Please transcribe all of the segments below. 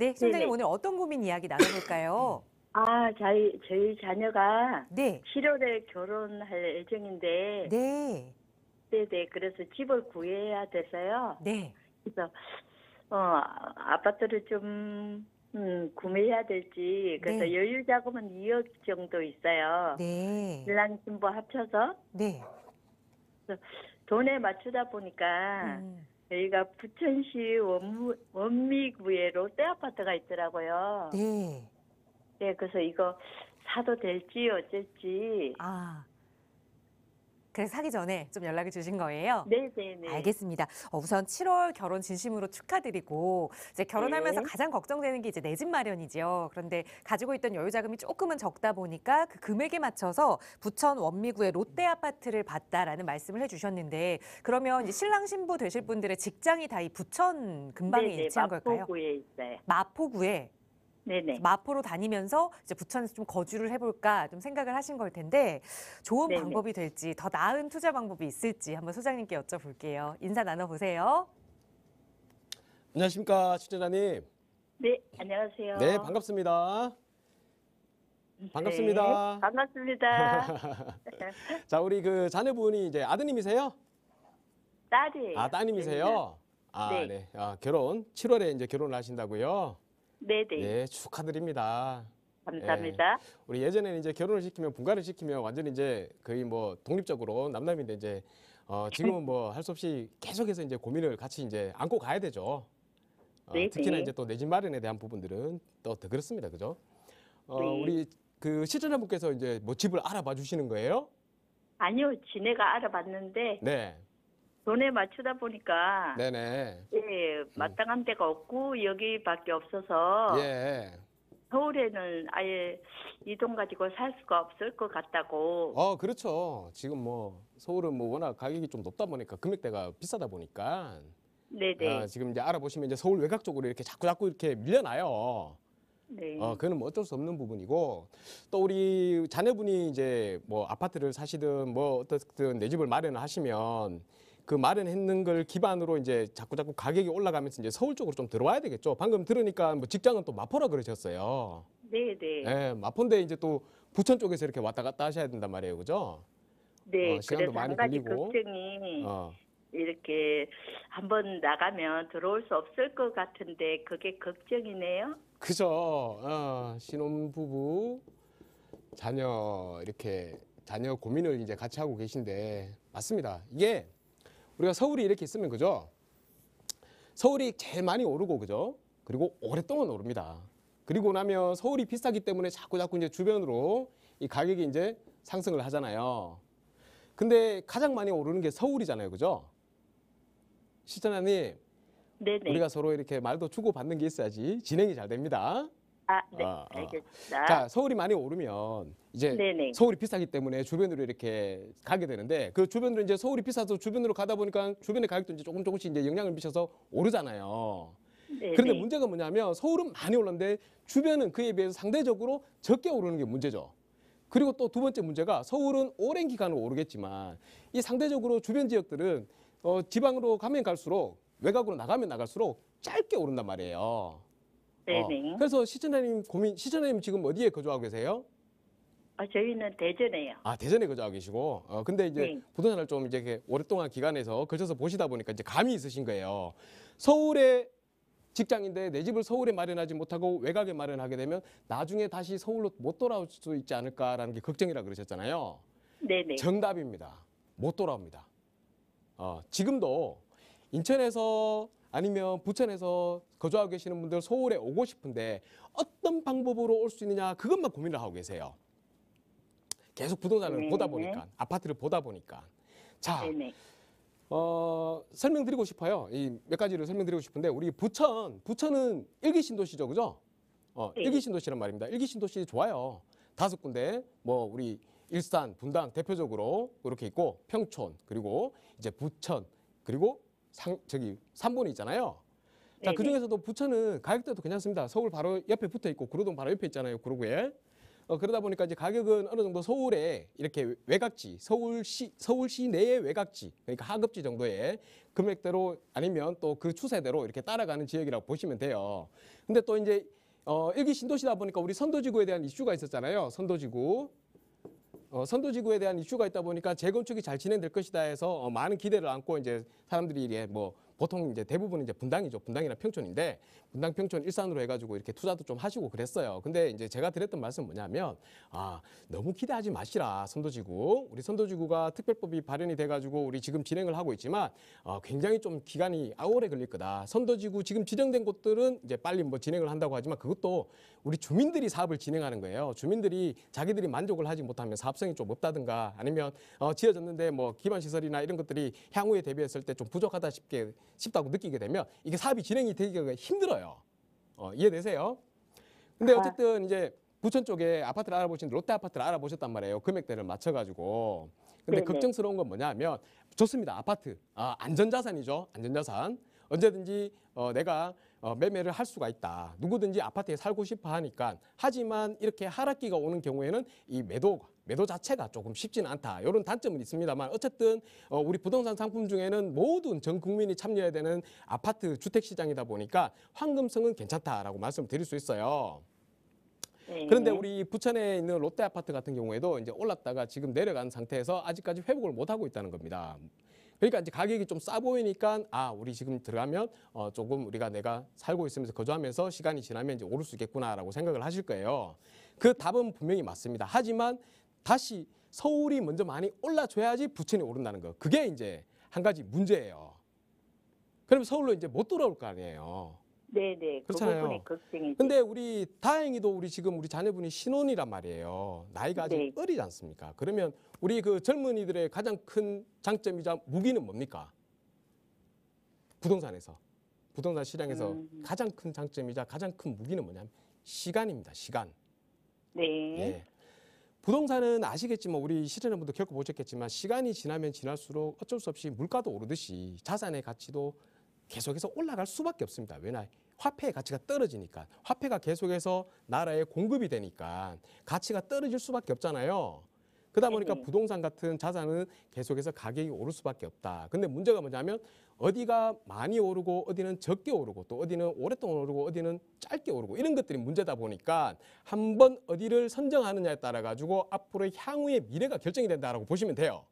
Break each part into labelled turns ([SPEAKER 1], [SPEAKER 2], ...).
[SPEAKER 1] 네, 시청자님
[SPEAKER 2] 네네.
[SPEAKER 1] 오늘 어떤 고민 이야기 나눠볼까요?
[SPEAKER 2] 저희 자녀가
[SPEAKER 1] 네,
[SPEAKER 2] 7월에 결혼할 예정인데,
[SPEAKER 1] 네,
[SPEAKER 2] 네네. 그래서 집을 구해야 돼서요.
[SPEAKER 1] 네,
[SPEAKER 2] 그래서, 아파트를 좀, 구매해야 될지, 그래서
[SPEAKER 1] 네,
[SPEAKER 2] 여유 자금은 2억 정도 있어요.
[SPEAKER 1] 네,
[SPEAKER 2] 신랑 신부 합쳐서.
[SPEAKER 1] 네,
[SPEAKER 2] 그래서 돈에 맞추다 보니까,
[SPEAKER 1] 음,
[SPEAKER 2] 저희가 부천시 원미구에 롯데 아파트가 있더라고요.
[SPEAKER 1] 네.
[SPEAKER 2] 네, 그래서 이거 사도 될지 어쩔지.
[SPEAKER 1] 아, 그래서 사기 전에 좀 연락을 주신 거예요?
[SPEAKER 2] 네네네.
[SPEAKER 1] 알겠습니다. 우선 7월 결혼 진심으로 축하드리고 이제 결혼하면서
[SPEAKER 2] 네.
[SPEAKER 1] 가장 걱정되는 게 이제 내 집 마련이죠. 그런데 가지고 있던 여유 자금이 조금은 적다 보니까 그 금액에 맞춰서 부천 원미구의 롯데 아파트를 봤다라는 말씀을 해주셨는데 그러면 이제 신랑 신부 되실 분들의 직장이 다 이 부천 근방에
[SPEAKER 2] 네네.
[SPEAKER 1] 위치한 걸까요?
[SPEAKER 2] 마포구에 있어요.
[SPEAKER 1] 마포구에
[SPEAKER 2] 네네.
[SPEAKER 1] 마포로 다니면서 이제 부천에서 좀 거주를 해볼까 좀 생각을 하신 걸 텐데 좋은
[SPEAKER 2] 네네.
[SPEAKER 1] 방법이 될지 더 나은 투자 방법이 있을지 한번 소장님께 여쭤볼게요. 인사 나눠보세요.
[SPEAKER 3] 안녕하십니까, 시청자님.
[SPEAKER 2] 네,
[SPEAKER 3] 네,
[SPEAKER 2] 안녕하세요.
[SPEAKER 3] 반갑습니다.
[SPEAKER 2] 네,
[SPEAKER 3] 반갑습니다.
[SPEAKER 2] 반갑습니다.
[SPEAKER 3] 자, 우리 그 자녀분이 이제 아드님이세요?
[SPEAKER 2] 딸이에요.
[SPEAKER 3] 아,
[SPEAKER 2] 저희는.
[SPEAKER 3] 따님이세요? 아,
[SPEAKER 2] 네.
[SPEAKER 3] 네. 결혼 7월에 이제 결혼을 하신다고요?
[SPEAKER 2] 네네.
[SPEAKER 3] 네, 축하드립니다. 예.
[SPEAKER 2] 감사합니다.
[SPEAKER 3] 우리 예전에는 이제 결혼을 시키면 분가를 시키면 완전히 이제 거의 뭐 독립적으로 남남인데 이제 지금은 뭐 할 수 없이 계속해서 이제 고민을 같이 이제 안고 가야 되죠. 특히나
[SPEAKER 2] 네네.
[SPEAKER 3] 이제 또 내 집 마련에 대한 부분들은 또 더 그렇습니다. 그죠?
[SPEAKER 2] 네.
[SPEAKER 3] 우리 그 시청자분께서 이제 뭐 집을 알아봐 주시는 거예요?
[SPEAKER 2] 아니요, 지네가 알아봤는데,
[SPEAKER 3] 네.
[SPEAKER 2] 돈에 맞추다 보니까,
[SPEAKER 3] 네네.
[SPEAKER 2] 예, 마땅한 데가 없고, 여기밖에 없어서,
[SPEAKER 3] 예.
[SPEAKER 2] 서울에는 아예 이 돈 가지고 살 수가 없을 것 같다고.
[SPEAKER 3] 그렇죠. 지금 뭐 서울은 뭐 워낙 가격이 좀 높다 보니까 금액대가 비싸다 보니까
[SPEAKER 2] 네네.
[SPEAKER 3] 지금 이제 알아보시면 이제 서울 외곽 쪽으로 이렇게 자꾸 이렇게 밀려나요.
[SPEAKER 2] 네.
[SPEAKER 3] 그거는 뭐 어쩔 수 없는 부분이고 또 우리 자녀분이 이제 뭐 아파트를 사시든 뭐 어떻든 내 집을 마련을 하시면 그 마련했는 걸 기반으로 이제 자꾸 가격이 올라가면서 이제 서울 쪽으로 좀 들어와야 되겠죠. 방금 들으니까 뭐 직장은 또 마포라 그러셨어요.
[SPEAKER 2] 네네.
[SPEAKER 3] 예, 마포인데 이제 또 부천 쪽에서 이렇게 왔다 갔다 하셔야 된단 말이에요. 그죠?
[SPEAKER 2] 네.
[SPEAKER 3] 시간도
[SPEAKER 2] 그래서 한
[SPEAKER 3] 많이
[SPEAKER 2] 가지
[SPEAKER 3] 걸리고.
[SPEAKER 2] 걱정이
[SPEAKER 3] 어,
[SPEAKER 2] 이렇게 한번 나가면 들어올 수 없을 것 같은데 그게 걱정이네요.
[SPEAKER 3] 그죠. 신혼부부, 자녀, 이렇게 자녀 고민을 이제 같이 하고 계신데, 맞습니다. 이게 우리가 서울이 이렇게 있으면, 그죠? 서울이 제일 많이 오르고, 그죠? 그리고 오랫동안 오릅니다. 그리고 나면 서울이 비싸기 때문에 자꾸 이제 주변으로 이 가격이 이제 상승을 하잖아요. 근데 가장 많이 오르는 게 서울이잖아요. 그죠? 시청자님,
[SPEAKER 2] 네네.
[SPEAKER 3] 우리가 서로 이렇게 말도 주고받는 게 있어야지 진행이 잘 됩니다.
[SPEAKER 2] 네.
[SPEAKER 3] 어, 어.
[SPEAKER 2] 알겠습니다.
[SPEAKER 3] 자, 서울이 많이 오르면 이제
[SPEAKER 2] 네네.
[SPEAKER 3] 서울이 비싸기 때문에 주변으로 이렇게 가게 되는데 그 주변으로 이제 서울이 비싸서 주변으로 가다 보니까 주변의 가격도 이제 조금씩 이제 영향을 미쳐서 오르잖아요. 그런데
[SPEAKER 2] 네네.
[SPEAKER 3] 문제가 뭐냐면 서울은 많이 올랐는데 주변은 그에 비해서 상대적으로 적게 오르는 게 문제죠. 그리고 또 두 번째 문제가 서울은 오랜 기간을 오르겠지만 이 상대적으로 주변 지역들은 지방으로 가면 갈수록 외곽으로 나가면 나갈수록 짧게 오른단 말이에요.
[SPEAKER 2] 네네.
[SPEAKER 3] 그래서 시청자님 지금 어디에 거주하고 계세요?
[SPEAKER 2] 저희는 대전에요.
[SPEAKER 3] 아, 대전에 거주하고 계시고. 근데 이제
[SPEAKER 2] 네.
[SPEAKER 3] 부동산을 좀 이제 이렇게 오랫동안 기간에서 걸쳐서 보시다 보니까 이제 감이 있으신 거예요. 서울에 직장인데 내 집을 서울에 마련하지 못하고 외곽에 마련하게 되면 나중에 다시 서울로 못 돌아올 수 있지 않을까라는 게 걱정이라 그러셨잖아요.
[SPEAKER 2] 네네.
[SPEAKER 3] 정답입니다. 못 돌아옵니다. 지금도 인천에서 아니면 부천에서 거주하고 계시는 분들 서울에 오고 싶은데 어떤 방법으로 올 수 있느냐 그것만 고민을 하고 계세요. 계속 부동산을
[SPEAKER 2] 네.
[SPEAKER 3] 보다 보니까 아파트를 보다 보니까 자
[SPEAKER 2] 네네.
[SPEAKER 3] 설명드리고 싶어요. 이 몇 가지를 설명드리고 싶은데 우리 부천은 일기 신도시죠, 그죠?
[SPEAKER 2] 네.
[SPEAKER 3] 일기 신도시란 말입니다. 일기 신도시 좋아요. 5군데 뭐 우리 일산, 분당 대표적으로 이렇게 있고 평촌 그리고 이제 부천 그리고 삼본이 있잖아요. 자,
[SPEAKER 2] 네네.
[SPEAKER 3] 그중에서도 부천은 가격대도 괜찮습니다. 서울 바로 옆에 붙어 있고 구로동 바로 옆에 있잖아요. 구로구에. 그러다 보니까 이제 가격은 어느 정도 서울에 이렇게 외곽지, 서울시 내의 외곽지, 그러니까 하급지 정도의 금액대로 아니면 또 그 추세대로 이렇게 따라가는 지역이라고 보시면 돼요. 근데 또 이제 여기 신도시다 보니까 우리 선도지구에 대한 이슈가 있었잖아요. 선도지구. 선도지구에 대한 이슈가 있다 보니까 재건축이 잘 진행될 것이다 해서 많은 기대를 안고 이제 사람들이 이게 뭐 보통 이제 대부분 이제 분당이죠. 분당이나 평촌인데 분당, 평촌, 일산으로 해가지고 이렇게 투자도 좀 하시고 그랬어요. 근데 이제 제가 드렸던 말씀 뭐냐면 너무 기대하지 마시라. 선도지구. 우리 선도지구가 특별법이 발의이 돼가지고 우리 지금 진행을 하고 있지만 굉장히 좀 기간이 오래 걸릴 거다. 선도지구 지금 지정된 곳들은 이제 빨리 뭐 진행을 한다고 하지만 그것도 우리 주민들이 사업을 진행하는 거예요. 주민들이 자기들이 만족을 하지 못하면 사업성이 좀 없다든가 아니면 지어졌는데 뭐 기반시설이나 이런 것들이 향후에 대비했을 때 좀 부족하다 싶다고 느끼게 되면 이게 사업이 진행이 되기가 힘들어요. 이해되세요? 근데 어쨌든 이제 부천 쪽에 아파트를 알아보신 롯데 아파트를 알아보셨단 말이에요. 금액대를 맞춰가지고. 근데
[SPEAKER 2] 네네.
[SPEAKER 3] 걱정스러운 건 뭐냐면 좋습니다. 아파트 안전자산이죠. 안전자산. 언제든지 내가 매매를 할 수가 있다. 누구든지 아파트에 살고 싶어 하니까. 하지만 이렇게 하락기가 오는 경우에는 이 매도 자체가 조금 쉽지는 않다. 이런 단점은 있습니다만 어쨌든 우리 부동산 상품 중에는 모든 전 국민이 참여해야 되는 아파트 주택 시장이다 보니까 황금성은 괜찮다라고 말씀을 드릴 수 있어요.
[SPEAKER 2] 네.
[SPEAKER 3] 그런데 우리 부천에 있는 롯데 아파트 같은 경우에도 이제 올랐다가 지금 내려간 상태에서 아직까지 회복을 못 하고 있다는 겁니다. 그러니까 이제 가격이 좀 싸 보이니까 우리 지금 들어가면 조금 내가 살고 있으면서 거주하면서 시간이 지나면 이제 오를 수 있겠구나라고 생각을 하실 거예요. 그 답은 분명히 맞습니다. 하지만 다시 서울이 먼저 많이 올라줘야지 부천이 오른다는 거. 그게 이제 한 가지 문제예요. 그럼 서울로 이제 못 돌아올 거 아니에요.
[SPEAKER 2] 네네. 그
[SPEAKER 3] 그렇잖아요.
[SPEAKER 2] 부분이 걱정이죠.
[SPEAKER 3] 근데 우리 다행히도 우리 지금 우리 자녀분이 신혼이란 말이에요. 나이가 아직
[SPEAKER 2] 네.
[SPEAKER 3] 어리지 않습니까? 그러면 우리 그 젊은이들의 가장 큰 장점이자 무기는 뭡니까? 부동산에서. 부동산 시장에서 가장 큰 장점이자 가장 큰 무기는 뭐냐면 시간입니다. 시간.
[SPEAKER 2] 네.
[SPEAKER 3] 예. 부동산은 아시겠지만 우리 실전한 분도 겪어보셨겠지만 시간이 지나면 지날수록 어쩔 수 없이 물가도 오르듯이 자산의 가치도 계속해서 올라갈 수밖에 없습니다. 왜냐? 화폐의 가치가 떨어지니까. 화폐가 계속해서 나라에 공급이 되니까 가치가 떨어질 수밖에 없잖아요. 그러다 보니까
[SPEAKER 2] 네네.
[SPEAKER 3] 부동산 같은 자산은 계속해서 가격이 오를 수밖에 없다. 근데 문제가 뭐냐면 어디가 많이 오르고 어디는 적게 오르고 또 어디는 오랫동안 오르고 어디는 짧게 오르고 이런 것들이 문제다 보니까 한번 어디를 선정하느냐에 따라 가지고 앞으로의 향후의 미래가 결정이 된다라고 보시면 돼요.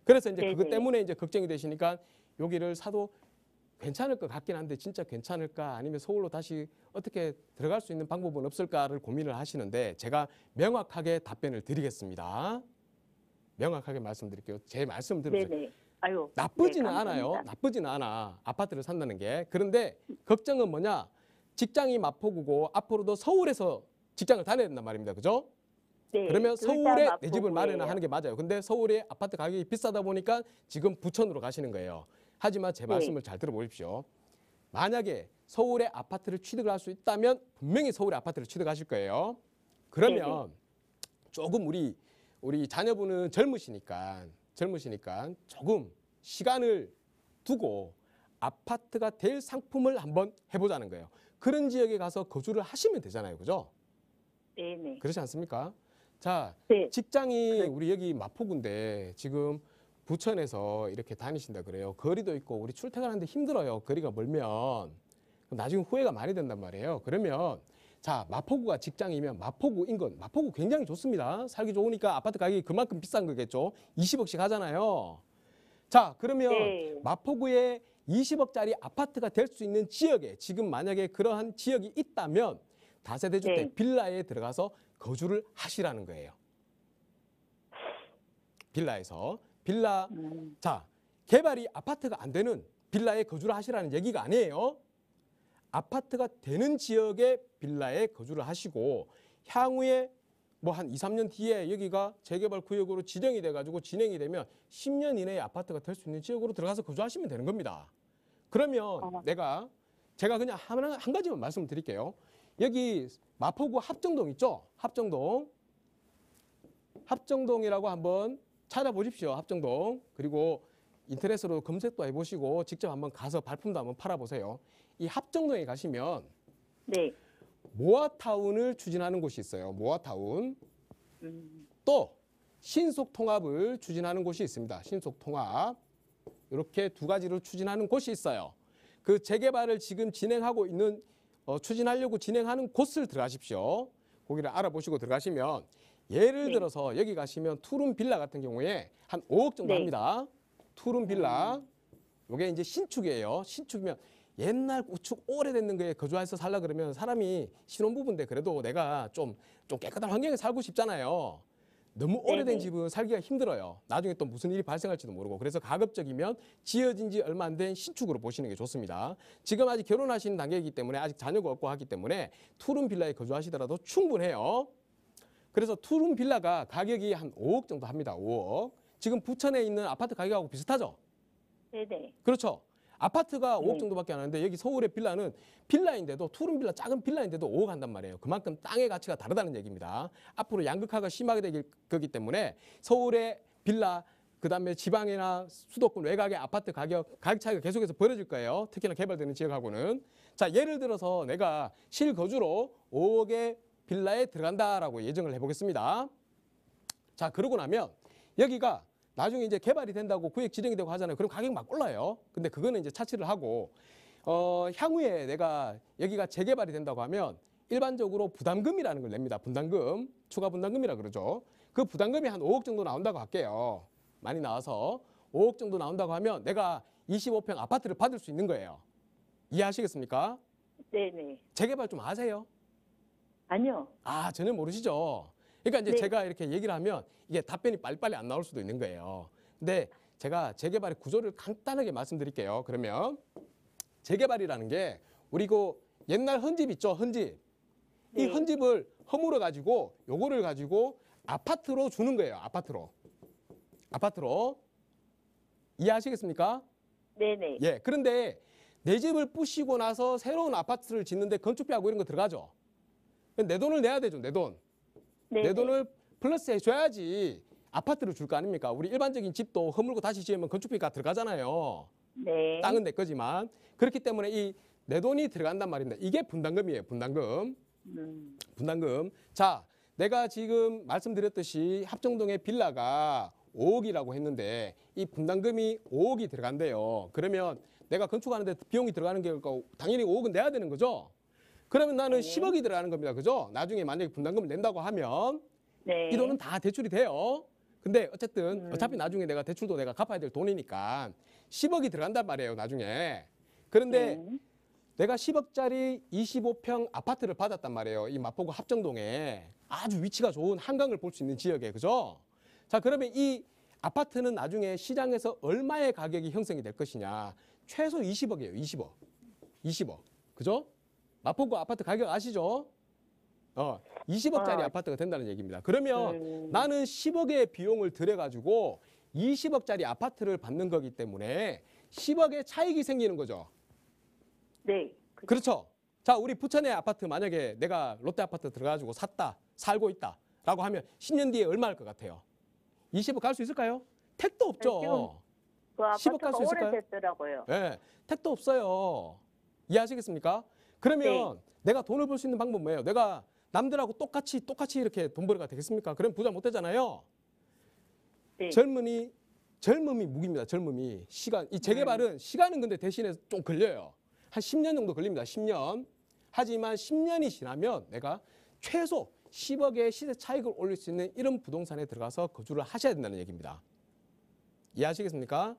[SPEAKER 3] 그래서 이제 그것
[SPEAKER 2] 네네.
[SPEAKER 3] 때문에 이제 걱정이 되시니까 여기를 사도 괜찮을 것 같긴 한데 진짜 괜찮을까 아니면 서울로 다시 어떻게 들어갈 수 있는 방법은 없을까를 고민을 하시는데 제가 명확하게 답변을 드리겠습니다. 명확하게 말씀드릴게요. 제 말씀 들으세요.
[SPEAKER 2] 네네. 아유.
[SPEAKER 3] 나쁘지는
[SPEAKER 2] 네,
[SPEAKER 3] 않아요.
[SPEAKER 2] 감사합니다.
[SPEAKER 3] 나쁘지는 않아. 아파트를 산다는 게. 그런데 걱정은 뭐냐? 직장이 마포구고 앞으로도 서울에서 직장을 다녀야 된단 말입니다. 그죠?
[SPEAKER 2] 네.
[SPEAKER 3] 그러면
[SPEAKER 2] 둘다
[SPEAKER 3] 서울에 내 집을
[SPEAKER 2] 마포구예요.
[SPEAKER 3] 마련하는 게 맞아요. 근데 서울의 아파트 가격이 비싸다 보니까 지금 부천으로 가시는 거예요. 하지만 제
[SPEAKER 2] 네.
[SPEAKER 3] 말씀을 잘 들어보십시오. 만약에 서울의 아파트를 취득을 할 수 있다면 분명히 서울의 아파트를 취득하실 거예요. 그러면 조금 우리 자녀분은 젊으시니까 조금 시간을 두고 아파트가 될 상품을 한번 해보자는 거예요. 그런 지역에 가서 거주를 하시면 되잖아요. 그죠?
[SPEAKER 2] 네네.
[SPEAKER 3] 그렇지 않습니까? 자,
[SPEAKER 2] 네.
[SPEAKER 3] 직장이 우리 여기 마포구인데 지금 부천에서 이렇게 다니신다 그래요. 거리도 있고 우리 출퇴근하는데 힘들어요. 거리가 멀면. 그럼 나중에 후회가 많이 된단 말이에요. 그러면 자, 마포구가 직장이면 마포구 인근, 마포구 굉장히 좋습니다. 살기 좋으니까 아파트 가격이 그만큼 비싼 거겠죠. 20억씩 하잖아요. 자, 그러면
[SPEAKER 2] 네.
[SPEAKER 3] 마포구에 20억짜리 아파트가 될 수 있는 지역에 지금 만약에 그러한 지역이 있다면 다세대 주택
[SPEAKER 2] 네.
[SPEAKER 3] 빌라에 들어가서 거주를 하시라는 거예요. 빌라에서 빌라 자, 개발이 아파트가 안 되는 빌라에 거주를 하시라는 얘기가 아니에요. 아파트가 되는 지역의 빌라에 거주를 하시고 향후에 뭐 한 2, 3년 뒤에 여기가 재개발 구역으로 지정이 돼가지고 진행이 되면 10년 이내에 아파트가 될 수 있는 지역으로 들어가서 거주하시면 되는 겁니다. 그러면 제가 그냥 한 가지만 말씀드릴게요. 여기 마포구 합정동 있죠? 합정동이라고 한번 찾아보십시오. 합정동. 그리고 인터넷으로 검색도 해보시고 직접 한번 가서 발품도 한번 팔아보세요. 이 합정동에 가시면
[SPEAKER 2] 네.
[SPEAKER 3] 모아타운을 추진하는 곳이 있어요. 모아타운. 또 신속통합을 추진하는 곳이 있습니다. 신속통합. 이렇게 두 가지를 추진하는 곳이 있어요. 그 재개발을 지금 진행하고 있는 추진하려고 진행하는 곳을 들어가십시오. 거기를 알아보시고 들어가시면 예를
[SPEAKER 2] 네.
[SPEAKER 3] 들어서 여기 가시면 투룸 빌라 같은 경우에 한 5억 정도
[SPEAKER 2] 네.
[SPEAKER 3] 합니다. 투룸 빌라. 요게 이제 신축이에요. 신축이면 옛날 우측 오래됐는 거에 거주해서 살라 그러면 사람이 신혼부부인데 그래도 내가 좀 깨끗한 환경에 살고 싶잖아요. 너무 오래된
[SPEAKER 2] 네네.
[SPEAKER 3] 집은 살기가 힘들어요. 나중에 또 무슨 일이 발생할지도 모르고. 그래서 가급적이면 지어진 지 얼마 안 된 신축으로 보시는 게 좋습니다. 지금 아직 결혼하시는 단계이기 때문에 아직 자녀가 없고 하기 때문에 투룸 빌라에 거주하시더라도 충분해요. 그래서 투룸 빌라가 가격이 한 5억 정도 합니다. 5억. 지금 부천에 있는 아파트 가격하고 비슷하죠?
[SPEAKER 2] 네네.
[SPEAKER 3] 그렇죠. 아파트가 5억
[SPEAKER 2] 네.
[SPEAKER 3] 정도밖에 안 하는데 여기 서울의 빌라는 빌라인데도 투룸 빌라 작은 빌라인데도 5억 한단 말이에요. 그만큼 땅의 가치가 다르다는 얘기입니다. 앞으로 양극화가 심하게 될 거기 때문에 서울의 빌라 그다음에 지방이나 수도권 외곽의 아파트 가격 차이가 계속해서 벌어질 거예요. 특히나 개발되는 지역하고는. 자, 예를 들어서 내가 실거주로 5억의 빌라에 들어간다라고 예정을 해보겠습니다. 자, 그러고 나면 여기가 나중에 이제 개발이 된다고 구역 지정이 되고 하잖아요. 그럼 가격이 막 올라요. 근데 그거는 이제 차치를 하고 향후에 내가 여기가 재개발이 된다고 하면 일반적으로 부담금이라는 걸 냅니다. 분담금, 추가 분담금이라 그러죠. 그 부담금이 한 5억 정도 나온다고 할게요. 많이 나와서 5억 정도 나온다고 하면 내가 25평 아파트를 받을 수 있는 거예요. 이해하시겠습니까?
[SPEAKER 2] 네네.
[SPEAKER 3] 재개발 좀 아세요?
[SPEAKER 2] 아니요.
[SPEAKER 3] 아, 전혀 모르시죠? 그러니까 이제
[SPEAKER 2] 네.
[SPEAKER 3] 제가 이렇게 얘기를 하면 이게 답변이 빨리빨리 안 나올 수도 있는 거예요. 근데 제가 재개발의 구조를 간단하게 말씀드릴게요. 그러면 재개발이라는 게 우리 그 옛날 헌집 있죠? 헌집. 이
[SPEAKER 2] 네.
[SPEAKER 3] 헌집을 허물어 가지고 요거를 가지고 아파트로 주는 거예요. 아파트로. 아파트로. 이해하시겠습니까?
[SPEAKER 2] 네네.
[SPEAKER 3] 예. 그런데 내 집을 부시고 나서 새로운 아파트를 짓는데 건축비하고 이런 거 들어가죠. 내 돈을 내야 되죠. 내 돈.
[SPEAKER 2] 네네.
[SPEAKER 3] 내 돈을 플러스 해줘야지 아파트를 줄 거 아닙니까? 우리 일반적인 집도 허물고 다시 지으면 건축비가 들어가잖아요.
[SPEAKER 2] 네.
[SPEAKER 3] 땅은 내 거지만. 그렇기 때문에 이 내 돈이 들어간단 말입니다. 이게 분담금이에요. 분담금. 분담금. 자, 내가 지금 말씀드렸듯이 합정동의 빌라가 5억이라고 했는데 이 분담금이 5억이 들어간대요. 그러면 내가 건축하는데 비용이 들어가는 게 당연히 5억은 내야 되는 거죠. 그러면 나는
[SPEAKER 2] 네.
[SPEAKER 3] 10억이 들어가는 겁니다. 그죠? 나중에 만약에 분담금을 낸다고 하면
[SPEAKER 2] 네.
[SPEAKER 3] 이 돈은 다 대출이 돼요. 근데 어쨌든 어차피 나중에 내가 대출도 내가 갚아야 될 돈이니까 10억이 들어간단 말이에요. 나중에. 그런데
[SPEAKER 2] 네.
[SPEAKER 3] 내가 10억짜리 25평 아파트를 받았단 말이에요. 이 마포구 합정동에 아주 위치가 좋은 한강을 볼 수 있는 지역에. 그죠? 자, 그러면 이 아파트는 나중에 시장에서 얼마의 가격이 형성이 될 것이냐. 최소 20억이에요. 20억. 20억. 그죠? 마포구 아파트 가격 아시죠? 20억짜리
[SPEAKER 2] 아.
[SPEAKER 3] 아파트가 된다는 얘기입니다. 그러면 나는 10억의 비용을 들여가지고 20억짜리 아파트를 받는 거기 때문에 10억의 차익이 생기는 거죠.
[SPEAKER 2] 네.
[SPEAKER 3] 그렇죠. 자, 우리 부천의 아파트 만약에 내가 롯데 아파트 들어가지고 샀다, 살고 있다라고 하면 10년 뒤에 얼마 할 것 같아요? 20억 갈 수 있을까요? 택도 없죠.
[SPEAKER 2] 그
[SPEAKER 3] 10억 갈
[SPEAKER 2] 아파트가
[SPEAKER 3] 수 있을까요?
[SPEAKER 2] 오래됐더라고요.
[SPEAKER 3] 예, 택도 없어요. 이해하시겠습니까? 그러면 내가 돈을 벌 수 있는 방법은 뭐예요? 내가 남들하고 똑같이 이렇게 돈 벌어가 되겠습니까? 그럼 부자 못 되잖아요.
[SPEAKER 2] 네.
[SPEAKER 3] 젊음이 무기입니다. 젊음이. 이 재개발은 시간은 근데 대신에 좀 걸려요. 한 10년 정도 걸립니다. 10년. 하지만 10년이 지나면 내가 최소 10억의 시세 차익을 올릴 수 있는 이런 부동산에 들어가서 거주를 하셔야 된다는 얘기입니다. 이해하시겠습니까?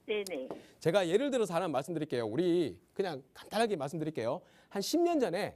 [SPEAKER 2] 네네.
[SPEAKER 3] 제가 예를 들어서 하나 말씀드릴게요. 우리 그냥 간단하게 말씀드릴게요. 한 10년 전에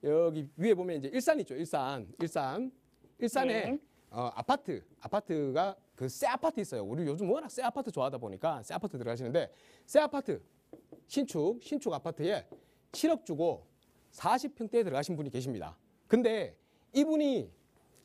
[SPEAKER 3] 여기 위에 보면 이제 일산 있죠. 일산에
[SPEAKER 2] 네.
[SPEAKER 3] 아파트가 그 새 아파트 있어요. 우리 요즘 워낙 새 아파트 좋아하다 보니까 새 아파트 들어가시는데 새 아파트 신축 아파트에 7억 주고 40평대에 들어가신 분이 계십니다. 근데 이분이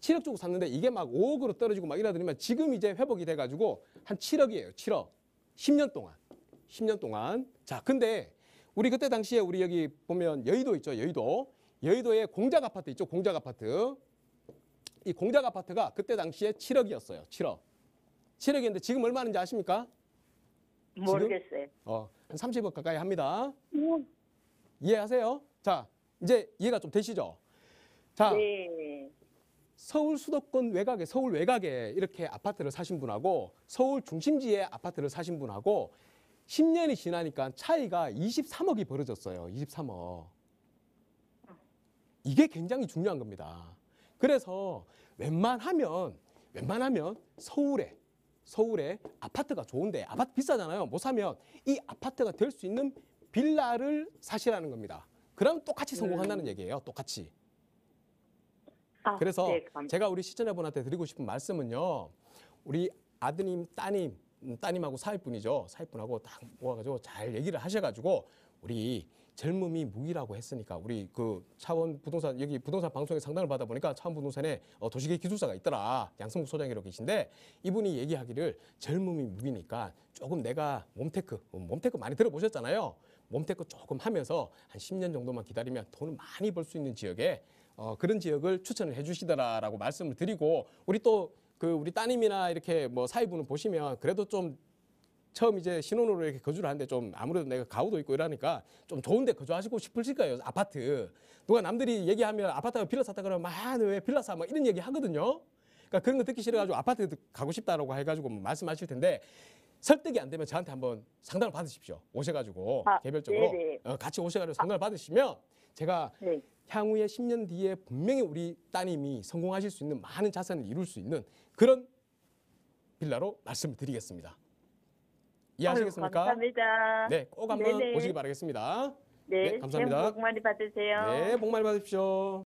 [SPEAKER 3] 7억 주고 샀는데 이게 막 5억으로 떨어지고 막 이러더니만 지금 이제 회복이 돼가지고 한 7억이에요. 7억. 10년 동안. 자, 근데 우리 그때 당시에 우리 여기 보면 여의도 있죠. 여의도에 공작 아파트 있죠. 공작 아파트. 이 공작 아파트가 그때 당시에 7억이었어요. 7억이었는데 지금 얼마인지 아십니까?
[SPEAKER 2] 모르겠어요.
[SPEAKER 3] 한 30억 가까이 합니다.
[SPEAKER 2] 음.
[SPEAKER 3] 이해하세요? 자, 이제 이해가 좀 되시죠? 자,
[SPEAKER 2] 네.
[SPEAKER 3] 서울 수도권 외곽에, 서울 외곽에 이렇게 아파트를 사신 분하고 서울 중심지에 아파트를 사신 분하고 10년이 지나니까 차이가 23억이 벌어졌어요. 23억. 이게 굉장히 중요한 겁니다. 그래서 웬만하면 서울에 아파트가 좋은데, 아파트 비싸잖아요. 못 사면 이 아파트가 될 수 있는 빌라를 사시라는 겁니다. 그럼 똑같이 성공한다는 얘기예요. 똑같이.
[SPEAKER 2] 아,
[SPEAKER 3] 그래서
[SPEAKER 2] 네, 감사합니다.
[SPEAKER 3] 제가 우리 시청자분한테 드리고 싶은 말씀은요. 우리 아드님, 따님하고 사위분이죠. 사위분하고 딱 모아가지고 잘 얘기를 하셔가지고 우리 젊음이 무기라고 했으니까 우리 그 차원 부동산, 여기 부동산 방송에 상담을 받아보니까 차원 부동산에 도시계 기술사가 있더라. 양승국 소장이라고 계신데 이분이 얘기하기를 젊음이 무기니까 조금 내가 몸테크 많이 들어보셨잖아요. 몸테크 조금 하면서 한 10년 정도만 기다리면 돈을 많이 벌 수 있는 지역에 그런 지역을 추천을 해주시더라라고 말씀을 드리고, 우리 또 그 우리 따님이나 이렇게 뭐 사위분을 보시면 그래도 좀 처음 이제 신혼으로 이렇게 거주를 하는데 좀 아무래도 내가 가구도 있고 이러니까 좀 좋은데 거주하시고 싶으실 거예요. 아파트. 누가 남들이 얘기하면 아파트가 빌라 샀다 그러면 왜 빌라 사? 막 이런 얘기 하거든요. 그러니까 그런 거 듣기 싫어가지고 아파트 가고 싶다라고 해가지고 뭐 말씀하실 텐데 설득이 안 되면 저한테 한번 상담을 받으십시오. 오셔가지고 개별적으로
[SPEAKER 2] 네네.
[SPEAKER 3] 같이 오셔가지고 상담을 받으시면 제가
[SPEAKER 2] 네.
[SPEAKER 3] 향후에 10년 뒤에 분명히 우리 따님이 성공하실 수 있는 많은 자산을 이룰 수 있는 그런 빌라로 말씀을 드리겠습니다. 이해하시겠습니까?
[SPEAKER 2] 아유, 감사합니다.
[SPEAKER 3] 네, 꼭 한번
[SPEAKER 2] 네네.
[SPEAKER 3] 오시기 바라겠습니다.
[SPEAKER 2] 네,
[SPEAKER 3] 네, 감사합니다.
[SPEAKER 2] 새해 복 많이 받으세요.
[SPEAKER 3] 네, 복 많이 받으십시오.